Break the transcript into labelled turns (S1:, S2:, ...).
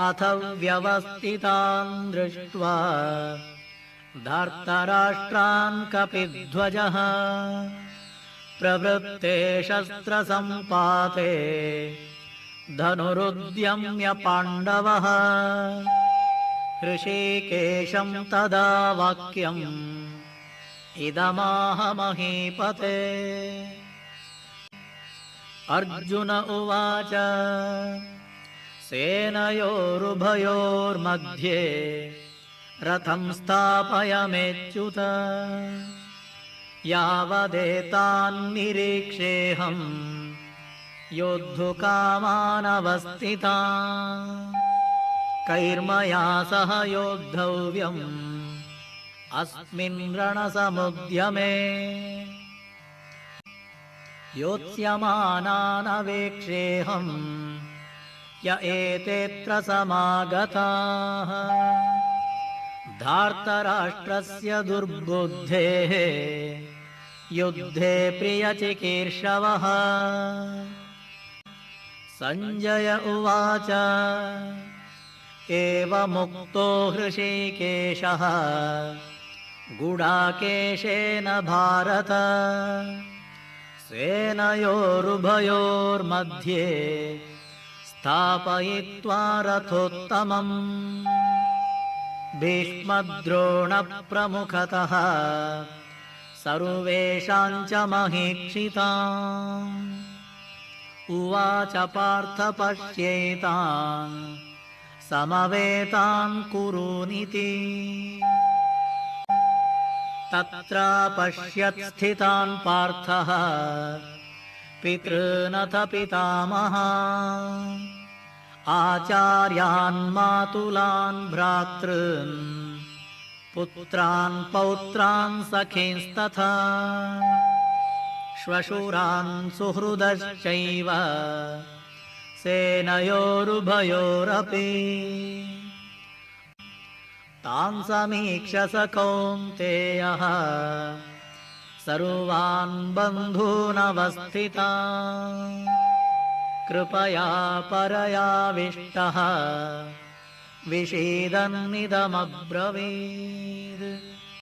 S1: अथ व्यवस्थितान् दृष्ट्वा धार्तराष्ट्रान् कपिध्वजः प्रवृत्ते शस्त्रसम्पाते धनुरुद्यम्य पाण्डवः ऋषिकेशं तदा वाक्यम् इदमाह महीपते। अर्जुन उवाच सेनयोरुभयोर्मध्ये रथं स्थापयमेच्युत यावदेतान्निरीक्षेऽहं योद्धुकामानवस्थितान् कैर्मया सह योद्धव्यम् अस्मिन् रणसमुद्यमे योत्स्यमानानवेक्षेऽहम् य एतेऽत्र समागताः धार्तराष्ट्रस्य दुर्बुद्धेः युद्धे प्रियचिकीर्षवः। सञ्जय उवाच एवमुक्तो हृषीकेशः गुडाकेशेन भारत सेनयोरुभयोर्मध्ये स्थापयित्वा रथोत्तमम् भीष्मद्रोणप्रमुखतः सर्वेषां च महीक्षितान् उवाच पार्थ पश्येतान् समवेतान् कुरूनिति तत्र पश्यत् स्थितान् पार्थः पितॄनथ पितामहान् आचार्यान् मातुलान् भ्रातॄन् पुत्रान् पौत्रान् सखींस्तथा श्वशुरान् सुहृदश्चैव सेनयोरुभयोरपि तान् समीक्ष स कौन्तेयः सर्वान् बन्धूनवस्थितान् कृपया परयाविष्टः विषीदन्निदमब्रवीत्।